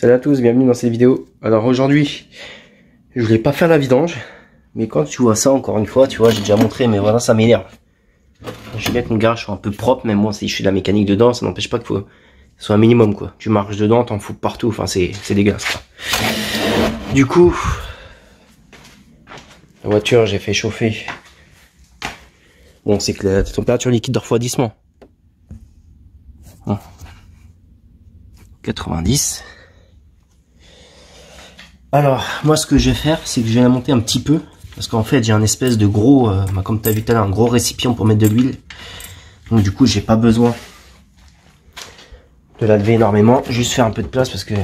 Salut à tous, bienvenue dans cette vidéo. Alors aujourd'hui, je voulais pas faire la vidange, mais quand tu vois ça, encore une fois, tu vois, j'ai déjà montré, mais voilà, ça m'énerve. Je veux bien que mon garage soit un peu propre, même moi, si je fais de la mécanique dedans, ça n'empêche pas qu'il faut que ce soit un minimum, quoi. Tu marches dedans, t'en fous partout, enfin, c'est dégueulasse, quoi. Du coup, la voiture, j'ai fait chauffer. Bon, c'est que la température liquide de refroidissement. 90. Alors, moi, ce que je vais faire, c'est que je vais la monter un petit peu. Parce qu'en fait, j'ai un espèce de gros, comme tu as vu tout à l'heure, un gros récipient pour mettre de l'huile. Donc, du coup, j'ai pas besoin de la lever énormément. Juste faire un peu de place parce que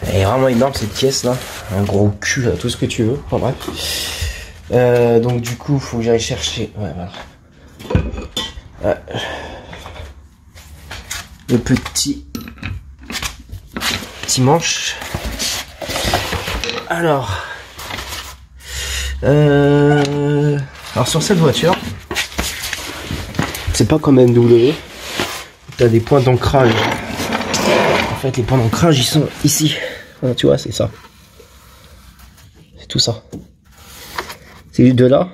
elle est vraiment énorme, cette pièce-là. Un gros cul, là, tout ce que tu veux. Enfin, bref. Donc, du coup, faut que j'aille chercher. Ouais, voilà. Le petit manche. Alors sur cette voiture, c'est pas comme BMW. T'as des points d'ancrage. En fait, les points d'ancrage, ils sont ici. Voilà, tu vois, c'est ça. C'est tout ça. C'est juste de là.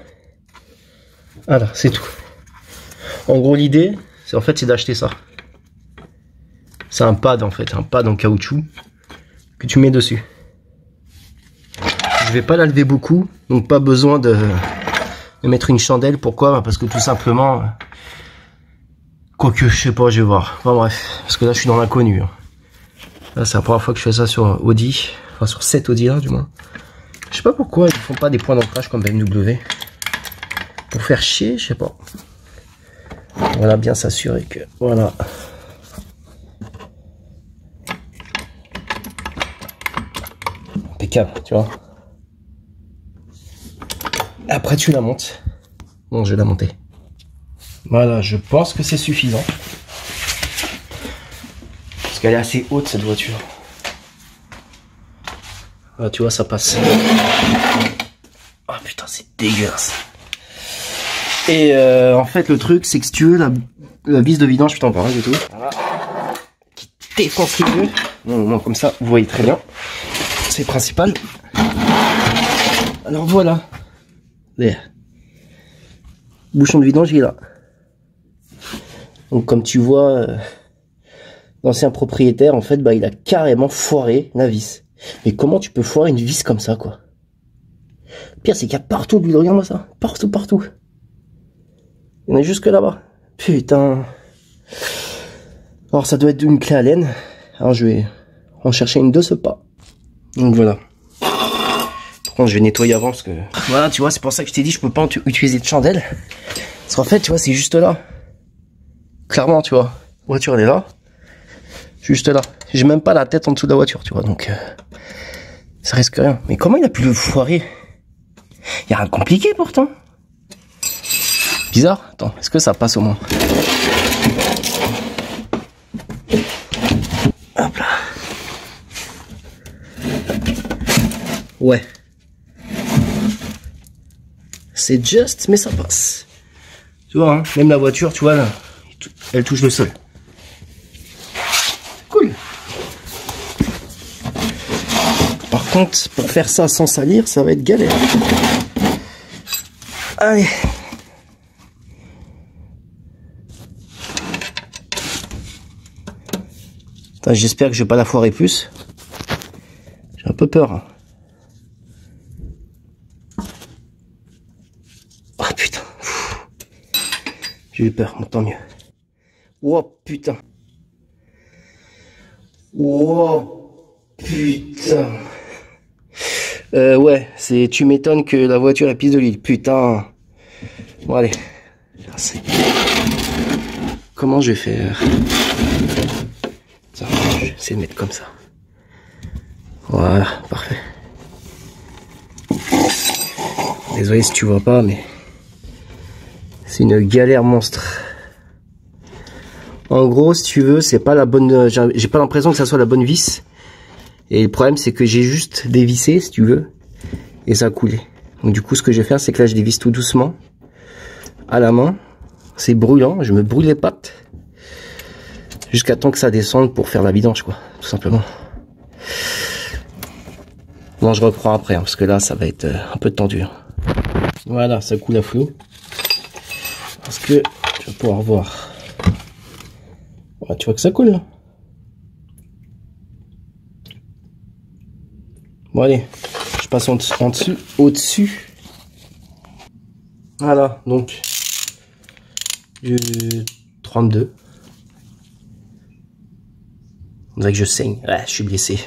Voilà, c'est tout. En gros, l'idée, c'est d'acheter ça. C'est un pad en fait, un pad en caoutchouc que tu mets dessus. Je vais pas la lever beaucoup, donc pas besoin de mettre une chandelle. Pourquoi? Parce que tout simplement, quoique je sais pas, je vais voir. Enfin bref, parce que là je suis dans l'inconnu. Là c'est la première fois que je fais ça sur Audi, enfin sur cette Audi là du moins. Je sais pas pourquoi ils font pas des points d'ancrage comme BMW. Pour faire chier, je sais pas. Voilà, bien s'assurer que voilà. Impeccable, tu vois. Après tu la montes. Bon, je vais la monter. Voilà, je pense que c'est suffisant. Parce qu'elle est assez haute cette voiture. Ah, tu vois, ça passe. Oh putain, c'est dégueulasse. Et en fait, le truc, c'est que si tu veux, la vis de vidange, je t'en parle du tout. Voilà. Qui défonce les yeux. Non, comme ça, vous voyez très bien. C'est principal. Alors voilà. Bouchon de vidange, il est là. Donc comme tu vois, l'ancien propriétaire, en fait, bah, il a carrément foiré la vis. Mais comment tu peux foirer une vis comme ça, quoi? Le pire, c'est qu'il y a partout de l'huile. Regarde-moi ça. Partout. Il y en a jusque là-bas. Putain. Alors ça doit être une clé Allen. Alors je vais en chercher une de ce pas. Donc voilà. Par contre, je vais nettoyer avant parce que... Voilà, tu vois, c'est pour ça que je t'ai dit, je peux pas utiliser de chandelle. Parce qu'en fait, tu vois, c'est juste là. Clairement, tu vois. La voiture, elle est là. Juste là. J'ai même pas la tête en dessous de la voiture, tu vois. Donc, ça risque rien. Mais comment il a pu le foirer? Il y a rien de compliqué pourtant. Bizarre. Attends, est-ce que ça passe au moins? Hop là. Ouais. C'est juste, mais ça passe. Tu vois, hein, même la voiture, tu vois, là, elle touche le sol. Cool. Par contre, pour faire ça sans salir, ça va être galère. Allez. J'espère que je vais pas la foirer plus. J'ai un peu peur. Hein. Oh putain. J'ai eu peur, bon, tant mieux. Oh putain. Oh putain. Ouais, tu m'étonnes que la voiture elle pisse de l'huile. Putain. Bon allez. Comment je vais faire? Je vais essayer de mettre comme ça. Voilà, parfait. Désolé si tu vois pas, mais c'est une galère monstre. En gros, si tu veux, c'est pas la bonne. J'ai pas l'impression que ça soit la bonne vis. Et le problème, c'est que j'ai juste dévissé, si tu veux, et ça a coulé. Donc du coup, ce que je vais faire, c'est que là, je dévisse tout doucement à la main. C'est brûlant, je me brûle les pattes. Jusqu'à temps que ça descende pour faire la vidange, quoi, tout simplement. Bon, je reprends après, hein, parce que là, ça va être un peu tendu. Hein. Voilà, ça coule à flot. Parce que tu vas pouvoir voir. Ouais, tu vois que ça coule, là. Bon, allez, je passe en dessous, au-dessus. Voilà, donc, du 32. On dirait que je saigne. Ouais, je suis blessé.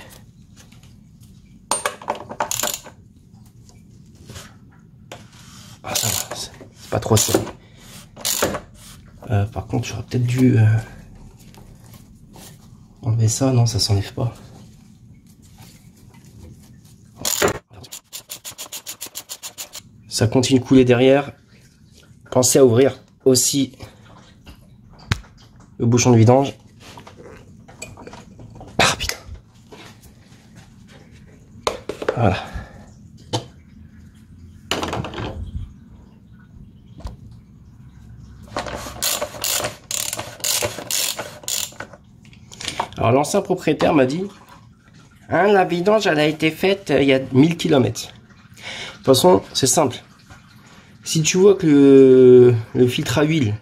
Ah, ça va, c'est pas trop ça. Par contre, j'aurais peut-être dû enlever ça. Non, ça s'enlève pas. Ça continue de couler derrière. Pensez à ouvrir aussi le bouchon de vidange. Ah putain. Voilà. Alors l'ancien propriétaire m'a dit, hein, la vidange elle a été faite il y a 1000 km. De toute façon, c'est simple. Si tu vois que le filtre à huile,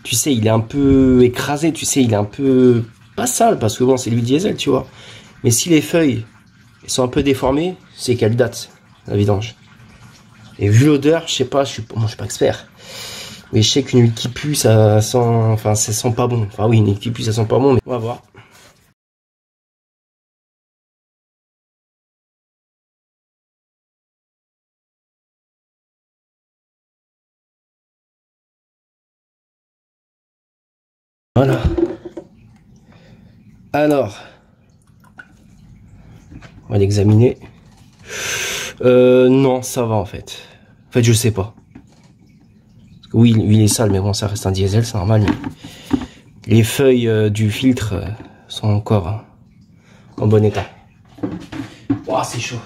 tu sais, il est un peu écrasé, tu sais, il est un peu pas sale, parce que bon, c'est l'huile diesel, tu vois. Mais si les feuilles sont un peu déformées, c'est qu'elle date, la vidange. Et vu l'odeur, je sais pas, moi, je suis pas expert. Mais je sais qu'une huile qui pue, ça sent, enfin, ça sent pas bon. Enfin oui, une huile qui pue, ça sent pas bon, mais on va voir. Voilà. Alors, on va l'examiner. Non, ça va en fait. En fait, je sais pas. Parce que oui, l'huile est sale, mais bon, ça reste un diesel, c'est normal. Mais les feuilles du filtre sont encore en bon état. Ouah, c'est chaud.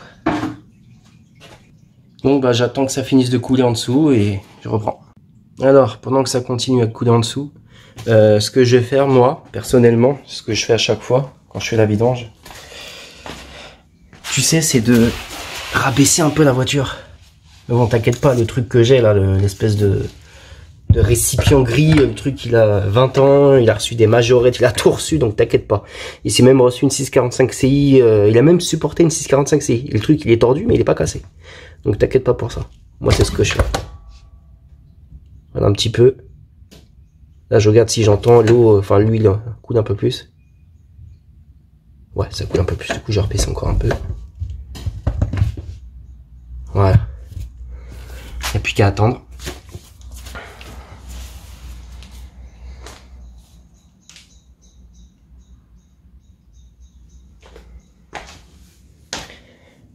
Donc, bah, j'attends que ça finisse de couler en dessous et je reprends. Alors, pendant que ça continue à couler en dessous, ce que je vais faire, moi, personnellement, ce que je fais à chaque fois, quand je fais la vidange, tu sais, c'est de rabaisser un peu la voiture. Mais bon, t'inquiète pas, le truc que j'ai là, l'espèce de récipient gris, le truc il a 20 ans, il a reçu des majorettes, il a tout reçu, donc t'inquiète pas. Il s'est même reçu une 645 Ci, il a même supporté une 645 Ci. Le truc il est tordu, mais il est pas cassé. Donc t'inquiète pas pour ça. Moi c'est ce que je fais. Voilà un petit peu. Là je regarde si j'entends l'eau, enfin l'huile coule un peu plus. Ouais, ça coule un peu plus, du coup je rebaisse encore un peu. Voilà. Il n'y a plus qu'à attendre.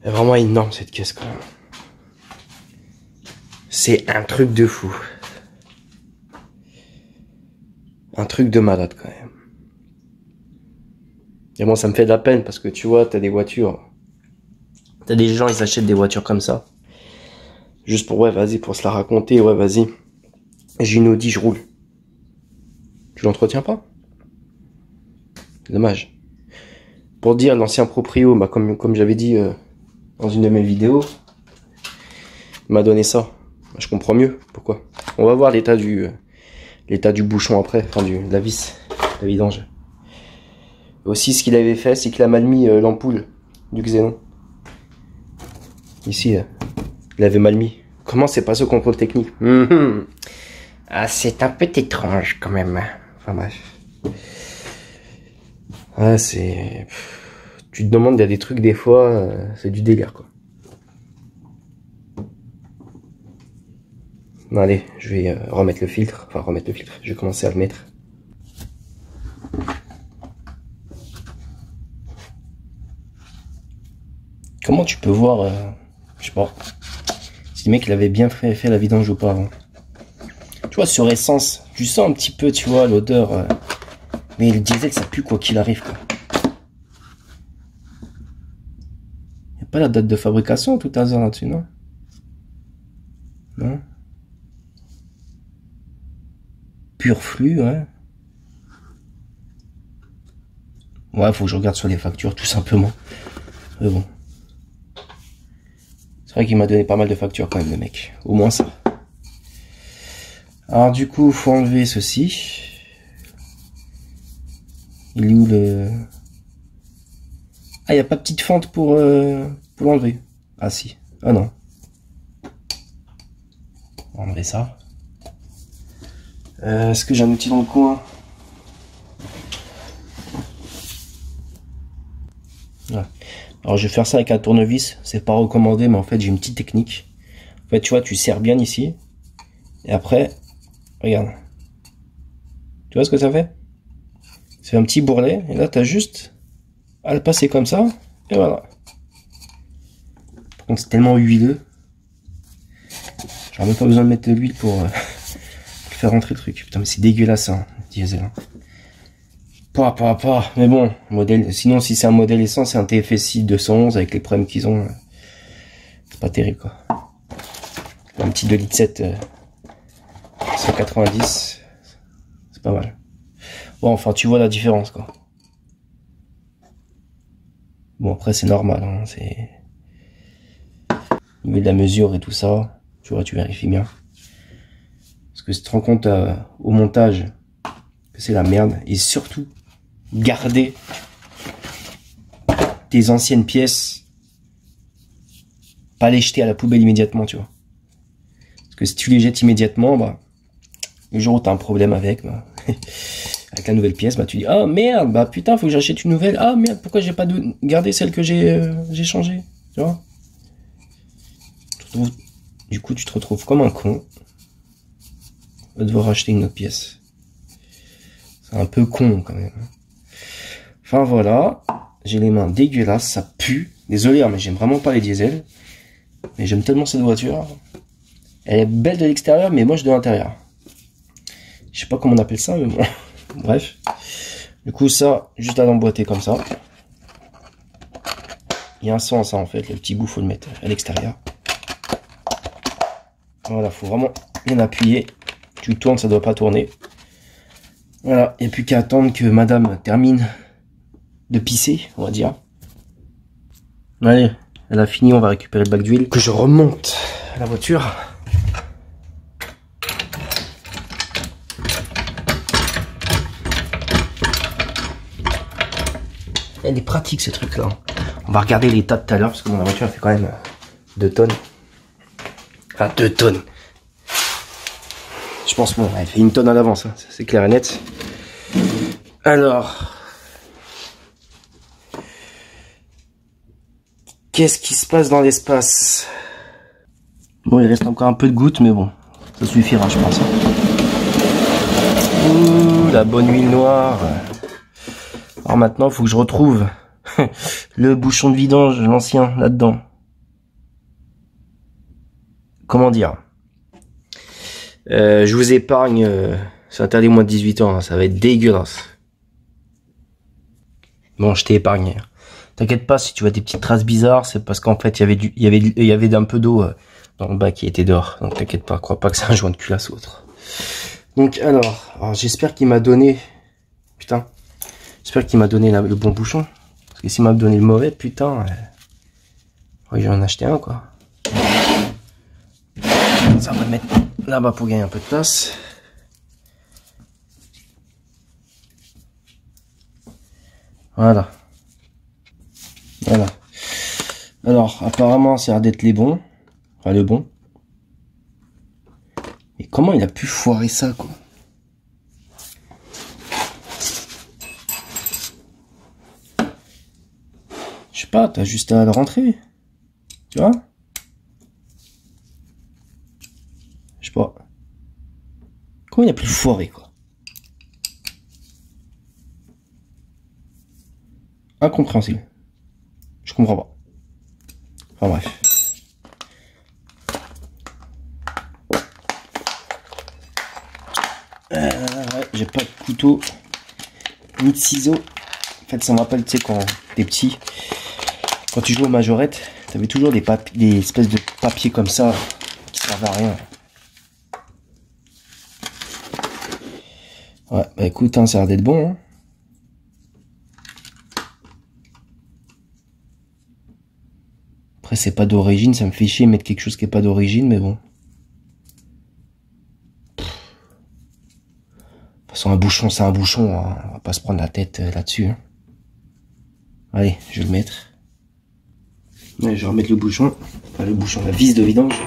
Elle est vraiment énorme cette caisse quand même. C'est un truc de fou. Un truc de malade quand même. Et bon, ça me fait de la peine parce que tu vois, t'as des voitures. T'as des gens, ils achètent des voitures comme ça. Juste pour, ouais, vas-y, pour se la raconter, ouais, vas-y. J'ai une Audi, je roule. Tu l'entretiens pas? Dommage. Pour dire, l'ancien proprio, bah, comme j'avais dit dans une de mes vidéos, il m'a donné ça. Je comprends mieux pourquoi. On va voir l'état du bouchon après, enfin de la vis, la vidange. Aussi, ce qu'il avait fait, c'est qu'il a mal mis l'ampoule du Xénon. Ici, il avait mal mis. Comment c'est pas ce contrôle technique? Ah, c'est un peu étrange quand même. Enfin bref. Ah, c'est... Tu te demandes, il y a des trucs des fois, c'est du délire quoi. Bon, allez, je vais remettre le filtre. Enfin, remettre le filtre. Je vais commencer à le mettre. Comment tu peux voir... je sais pas. Si le mec il avait bien fait la vidange ou pas avant. Tu vois, sur essence, tu sens un petit peu, tu vois, l'odeur. Mais le diesel, ça pue quoi qu'il arrive, quoi. Y a pas la date de fabrication tout hasard là-dessus, non? Non? Pur flux, ouais. Ouais, faut que je regarde sur les factures, tout simplement. Mais bon. C'est vrai qu'il m'a donné pas mal de factures quand même, le mec. Au moins ça. Alors du coup, faut enlever ceci. Il est où le... Ah, il n'y a pas de petite fente pour l'enlever. Ah si. Ah non. On va enlever ça. Est-ce que j'ai un outil dans le coin? Ouais. Alors je vais faire ça avec un tournevis. C'est pas recommandé, mais en fait j'ai une petite technique. En fait, tu vois, tu serres bien ici. Et après, regarde. Tu vois ce que ça fait? C'est un petit bourrelet. Et là, tu as juste à le passer comme ça. Et voilà. Par contre, c'est tellement huileux. J'aurais même pas besoin de mettre de l'huile pour faire rentrer le truc. Putain, mais c'est dégueulasse, hein, diesel. Hein. Pas. Mais bon, modèle. Sinon, si c'est un modèle essence, c'est un TFSI 211 avec les problèmes qu'ils ont. C'est pas terrible, quoi. Un petit 2,7 litres 190. C'est pas mal. Bon, enfin, tu vois la différence, quoi. Bon, après, c'est normal, hein, c'est... Au niveau de la mesure et tout ça, tu vois, tu vérifies bien. Parce que si tu te rends compte au montage que c'est la merde, et surtout, garder tes anciennes pièces, pas les jeter à la poubelle immédiatement, tu vois. Parce que si tu les jettes immédiatement, bah, le jour où tu as un problème avec, bah, avec la nouvelle pièce, bah, tu dis, ah merde, bah putain, faut que j'achète une nouvelle. Ah merde, pourquoi j'ai pas gardé celle que j'ai changée, tu vois. Du coup, tu te retrouves comme un con. Tu vas devoir acheter une autre pièce. C'est un peu con, quand même. Enfin, voilà. J'ai les mains dégueulasses, ça pue. Désolé, hein, mais j'aime vraiment pas les diesels. Mais j'aime tellement cette voiture. Elle est belle de l'extérieur, mais moche de l'intérieur. Je sais pas comment on appelle ça, mais bon. Bref. Du coup, ça, juste à l'emboîter comme ça. Il y a un sens, ça, en fait. Le petit bout, faut le mettre à l'extérieur. Voilà, faut vraiment bien appuyer. Tu tournes, ça doit pas tourner. Voilà, il n'y a plus qu'à attendre que madame termine de pisser, on va dire. Allez, elle a fini, on va récupérer le bac d'huile. Que je remonte à la voiture. Elle est pratique ce truc là. On va regarder l'état de tout à l'heure parce que mon voiture elle fait quand même 2 tonnes. Enfin 2 tonnes. Je pense bon, elle fait 1 tonne à l'avance, hein. C'est clair et net. Alors, qu'est-ce qui se passe dans l'espace? Bon, il reste encore un peu de gouttes, mais bon, ça suffira, je pense. Ouh, la bonne huile noire. Alors maintenant, il faut que je retrouve le bouchon de vidange, l'ancien, là-dedans. Comment dire? Je vous épargne, c'est interdit moins de 18 ans, hein, ça va être dégueulasse. Bon, je t'ai épargné. T'inquiète pas, si tu vois des petites traces bizarres, c'est parce qu'en fait, il y avait un peu d'eau dans le bac qui était dehors. Donc t'inquiète pas, crois pas que c'est un joint de culasse ou autre. Donc alors j'espère qu'il m'a donné... Putain. J'espère qu'il m'a donné le bon bouchon. Parce que s'il m'a donné le mauvais, putain... je vais en acheter un, quoi. Ça va le mettre là-bas pour gagner un peu de place. Voilà. Voilà. Alors, apparemment, ça a l'air d'être les bons. Enfin, le bon. Mais comment il a pu foirer ça, quoi? Je sais pas, t'as juste à le rentrer. Tu vois? Je sais pas. Comment il a pu le foirer, quoi? Incompréhensible. Je comprends pas. Enfin bref. Ouais, j'ai pas de couteau ni de ciseaux. En fait, ça me rappelle, tu sais, quand t'es petit, quand tu jouais aux majorettes, t'avais toujours des espèces de papiers comme ça qui servaient à rien. Ouais, bah écoute, hein, ça a l'air d'être bon. Hein. Après, c'est pas d'origine, ça me fait chier mettre quelque chose qui est pas d'origine, mais bon. De toute façon, un bouchon, c'est un bouchon, hein. On va pas se prendre la tête là-dessus. Hein. Allez, je vais le mettre. Allez, je vais remettre le bouchon. Enfin, le bouchon, la vis de vidange. De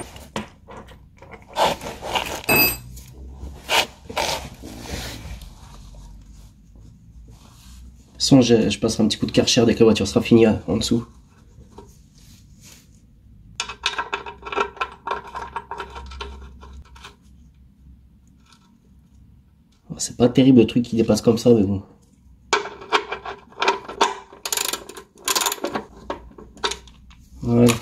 toute façon, je passerai un petit coup de Karcher dès que la voiture sera finie en dessous. C'est pas terrible le truc qui dépasse comme ça, mais bon. Voilà.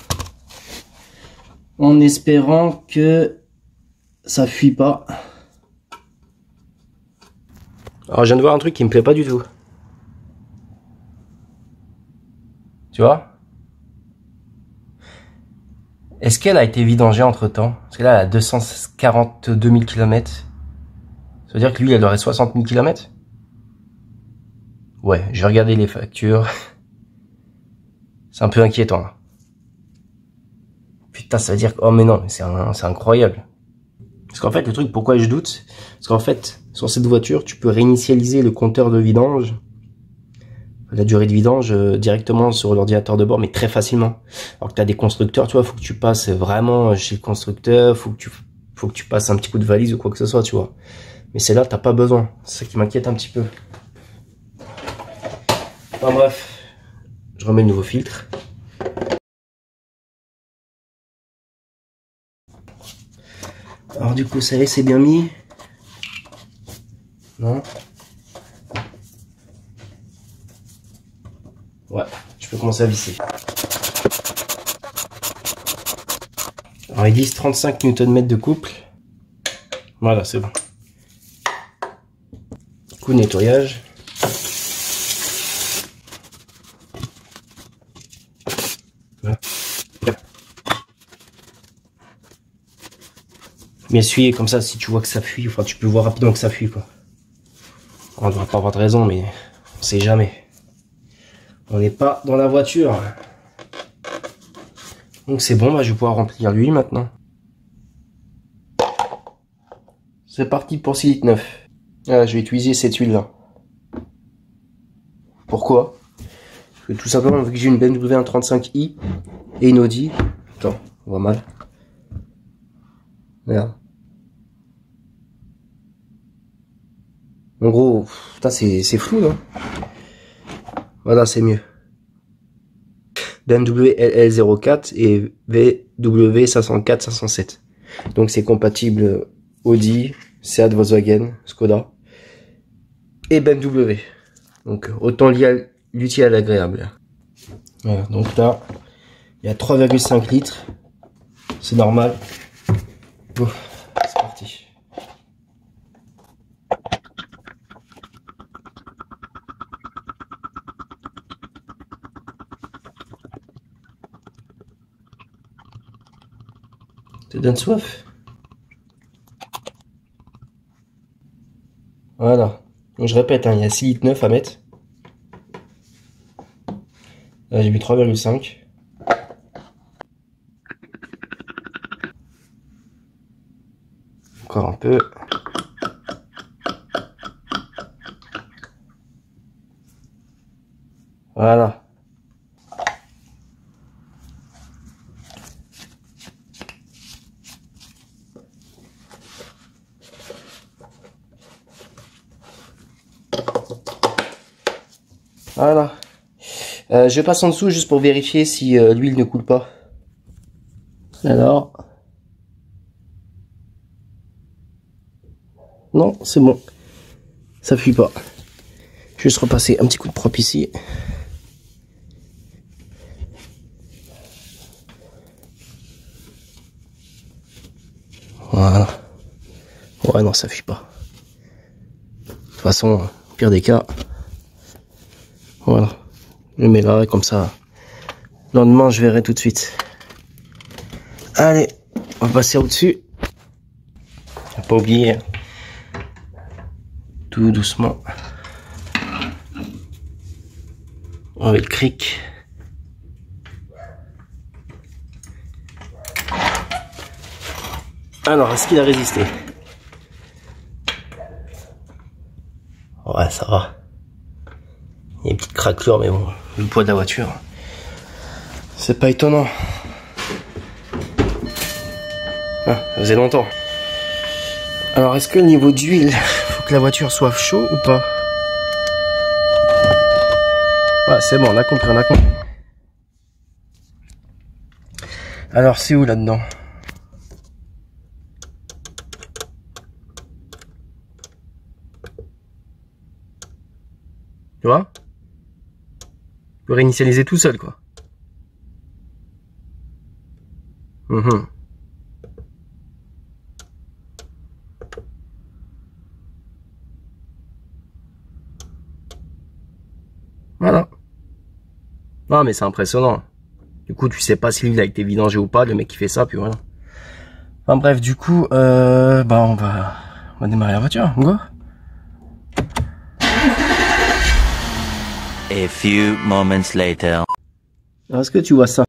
En espérant que ça fuit pas. Alors je viens de voir un truc qui me plaît pas du tout. Tu vois? Est-ce qu'elle a été vidangée entre temps? Parce que là, elle a 242 000 km. Ça veut dire que lui, elle aurait 60 000 km? Ouais, je vais regarder les factures. C'est un peu inquiétant, là. Putain, ça veut dire que... Oh mais non, c'est incroyable. Parce qu'en fait, le truc, pourquoi je doute? Parce qu'en fait, sur cette voiture, tu peux réinitialiser le compteur de vidange, la durée de vidange, directement sur l'ordinateur de bord, mais très facilement. Alors que tu as des constructeurs, tu vois, faut que tu passes vraiment chez le constructeur, faut que tu passes un petit coup de valise ou quoi que ce soit, tu vois. Mais celle-là, t'as pas besoin. C'est ça qui m'inquiète un petit peu. Enfin bref, je remets le nouveau filtre. Alors du coup, ça y est, c'est bien mis. Non? Ouais, je peux commencer à visser. Alors ils disent 35 Nm de couple. Voilà, c'est bon. Coup de nettoyage. Voilà. Mais essuyer comme ça, si tu vois que ça fuit, enfin tu peux voir rapidement que ça fuit quoi. On ne devrait pas avoir de raison, mais on sait jamais. On n'est pas dans la voiture. Donc c'est bon, bah, je vais pouvoir remplir l'huile maintenant. C'est parti pour 6,9 litres. Ah, je vais utiliser cette huile là. Pourquoi? Parce que tout simplement, vu que j'ai une BMW 135i et une Audi. Attends, on voit mal. Regarde. En gros, putain, c'est flou, non? Voilà, c'est mieux. BMW LL04 et VW 504-507. Donc c'est compatible Audi, Seat, Volkswagen, Skoda et BMW. Donc autant lier l'utile à l'agréable. Voilà, donc là, il y a 3,5 litres. C'est normal. Bon, c'est parti. Ça donne soif. Voilà. Donc je répète, hein, il y a 6,9 litres à mettre. Là j'ai mis 3,5. Encore un peu. Voilà. Voilà. Je passe en dessous juste pour vérifier si l'huile ne coule pas. Alors. Non, c'est bon. Ça fuit pas. Juste repasser un petit coup de propre ici. Voilà. Ouais, non, ça fuit pas. De toute façon, au pire des cas, voilà. Je le mets là, et comme ça, le lendemain, je verrai tout de suite. Allez, on va passer au-dessus. Faut pas oublier. Tout doucement. Avec le cric. Alors, est-ce qu'il a résisté? Ouais, ça va. Il y a une petite craquelure, mais bon, le poids de la voiture, c'est pas étonnant. Ah, ça faisait longtemps. Alors, est-ce que le niveau d'huile, faut que la voiture soit chaud ou pas? Ouais, c'est bon, on a compris, on a compris. Alors, c'est où là-dedans? Tu vois? Tu peux réinitialiser tout seul, quoi. Voilà. Non, mais c'est impressionnant. Du coup, tu sais pas si l'huile a été vidangée ou pas, le mec qui fait ça, puis voilà. Enfin bref, du coup, bah on va démarrer la voiture, go. A few moments later. Alors, est-ce que tu vois ça?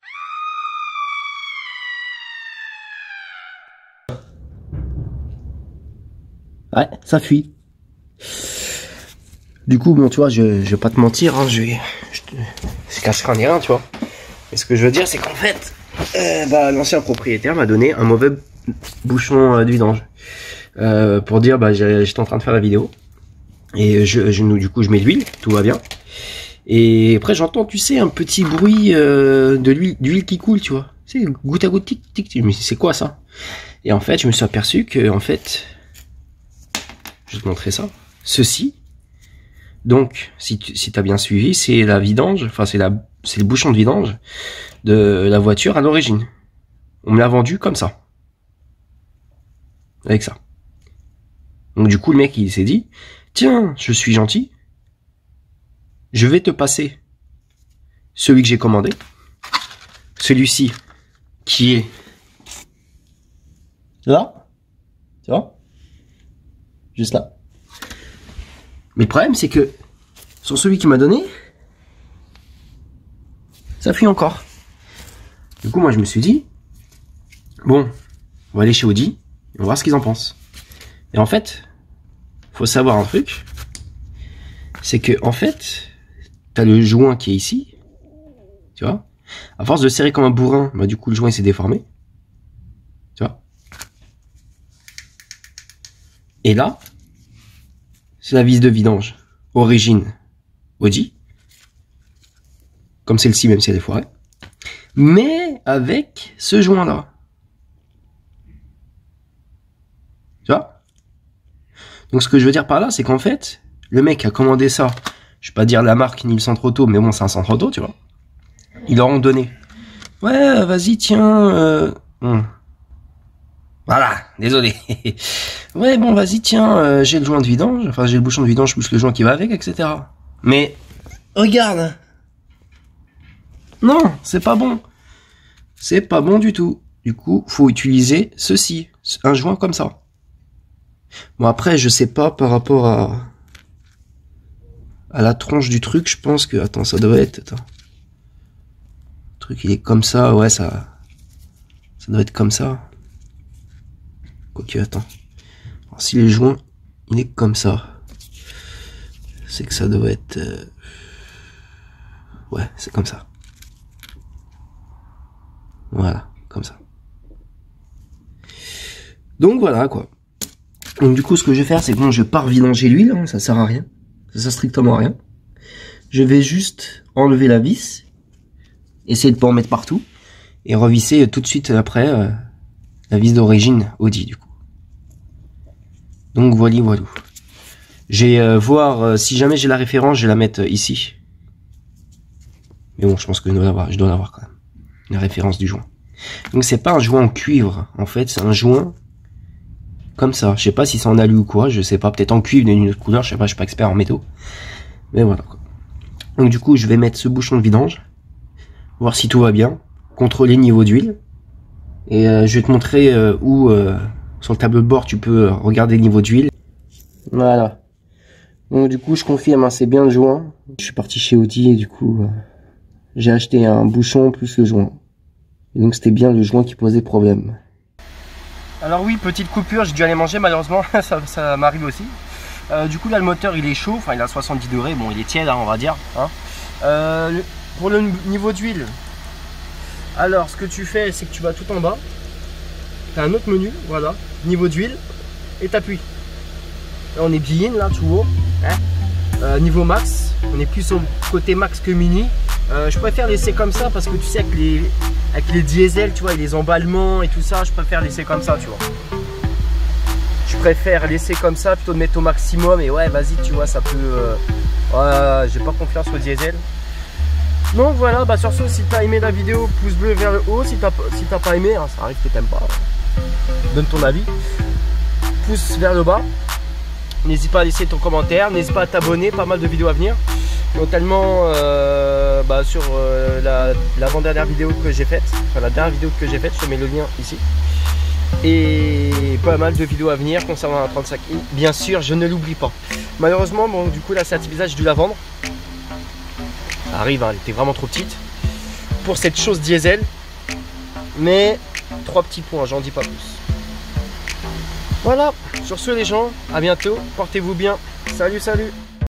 Ouais, ça fuit. Du coup, bon, tu vois, je vais pas te mentir, hein, je cacherai rien, tu vois. Et ce que je veux dire, c'est qu'en fait, bah, l'ancien propriétaire m'a donné un mauvais bouchon de vidange. Pour dire, bah, j'étais en train de faire la vidéo. Et du coup, je mets de l'huile, tout va bien. Et après, j'entends, tu sais, un petit bruit d'huile qui coule, tu vois. C'est goutte à goutte, tic, tic, tic. Mais c'est quoi ça? Et en fait, je me suis aperçu que, en fait, je vais te montrer ça. Ceci, donc, si t'as bien suivi, c'est la vidange, enfin, c'est le bouchon de vidange de la voiture à l'origine. On me l'a vendu comme ça. Avec ça. Donc, du coup, le mec, il s'est dit, tiens, je suis gentil. Je vais te passer celui que j'ai commandé. Celui-ci, qui est là. Tu vois? Juste là. Mais le problème, c'est que sur celui qui m'a donné, ça fuit encore. Du coup, moi, je me suis dit, bon, on va aller chez Audi, et on va voir ce qu'ils en pensent. Et en fait, faut savoir un truc, c'est que, en fait, t'as le joint qui est ici, tu vois. À force de serrer comme un bourrin, bah, du coup, le joint, il s'est déformé. Tu vois. Et là, c'est la vis de vidange. Origine Audi. Comme celle-ci, même si elle est foirée. Mais avec ce joint-là. Tu vois? Donc ce que je veux dire par là, c'est qu'en fait, le mec a commandé ça. Je vais pas dire la marque ni le centre auto, mais bon, c'est un centre auto, tu vois. Ils leur ont donné. Ouais, vas-y, tiens. Voilà, désolé. Ouais, bon, vas-y, tiens, j'ai le joint de vidange. Enfin, j'ai le bouchon de vidange plus le joint qui va avec, etc. Mais, regarde. Non, c'est pas bon. C'est pas bon du tout. Du coup, faut utiliser ceci. Un joint comme ça. Bon, après, je sais pas par rapport à la tronche du truc, je pense que... Attends, ça doit être... Attends. Le truc, il est comme ça. Ouais, ça doit être comme ça. Quoique, attends. Alors, si le joint, il est comme ça, c'est que ça doit être... Ouais, c'est comme ça. Voilà, comme ça. Donc voilà, quoi. Donc du coup, ce que je vais faire, c'est que bon, je vais pas revidanger l'huile, hein, ça sert à rien. Ça sert strictement à rien. Je vais juste enlever la vis, essayer de pas en mettre partout, et revisser tout de suite après la vis d'origine Audi, du coup. Donc voilà, voilà. J'ai voir si jamais j'ai la référence, je vais la mettre ici. Mais bon, je pense que je dois l'avoir quand même. La référence du joint. Donc c'est pas un joint en cuivre, en fait, c'est un joint comme ça. Je sais pas si c'est en alu ou quoi, je sais pas, peut-être en cuivre d'une autre couleur, je sais pas, je suis pas expert en métaux. Mais voilà, quoi. Donc du coup, je vais mettre ce bouchon de vidange, voir si tout va bien, contrôler le niveau d'huile. Et je vais te montrer où, sur le tableau de bord, tu peux regarder le niveau d'huile. Voilà. Donc du coup, je confirme, hein, c'est bien le joint. Je suis parti chez Audi et du coup, j'ai acheté un bouchon plus le joint. Et donc c'était bien le joint qui posait problème. Alors oui, petite coupure, j'ai dû aller manger malheureusement, ça m'arrive aussi. Du coup là le moteur il est chaud, enfin il a 70 degrés, bon il est tiède hein, on va dire. Hein. Pour le niveau d'huile, alors ce que tu fais c'est que tu vas tout en bas, tu as un autre menu, voilà, niveau d'huile, et t'appuies. Là on est bien là tout haut, hein. Niveau max, on est plus au côté max que mini. Je préfère laisser comme ça parce que tu sais avec les diesels, tu vois, et les emballements et tout ça, je préfère laisser comme ça, tu vois. Je préfère laisser comme ça plutôt de mettre au maximum et ouais, vas-y, tu vois, ça peut... j'ai pas confiance au diesel. Donc voilà, bah sur ce, si t'as aimé la vidéo, pouce bleu vers le haut. Si t'as pas aimé, hein, ça arrive que t'aimes pas, donne ton avis. Pouce vers le bas. N'hésite pas à laisser ton commentaire, n'hésite pas à t'abonner, pas mal de vidéos à venir. Notamment sur l'avant-dernière vidéo que j'ai faite, enfin la dernière vidéo que j'ai faite, je te mets le lien ici. Et pas mal de vidéos à venir concernant la 35i, bien sûr, je ne l'oublie pas. Malheureusement, bon, du coup, la certification, j'ai dû la vendre. Ça arrive, hein, elle était vraiment trop petite pour cette chose diesel. Mais 3 petits points, j'en dis pas plus. Voilà, sur ce les gens, à bientôt, portez-vous bien. Salut, salut.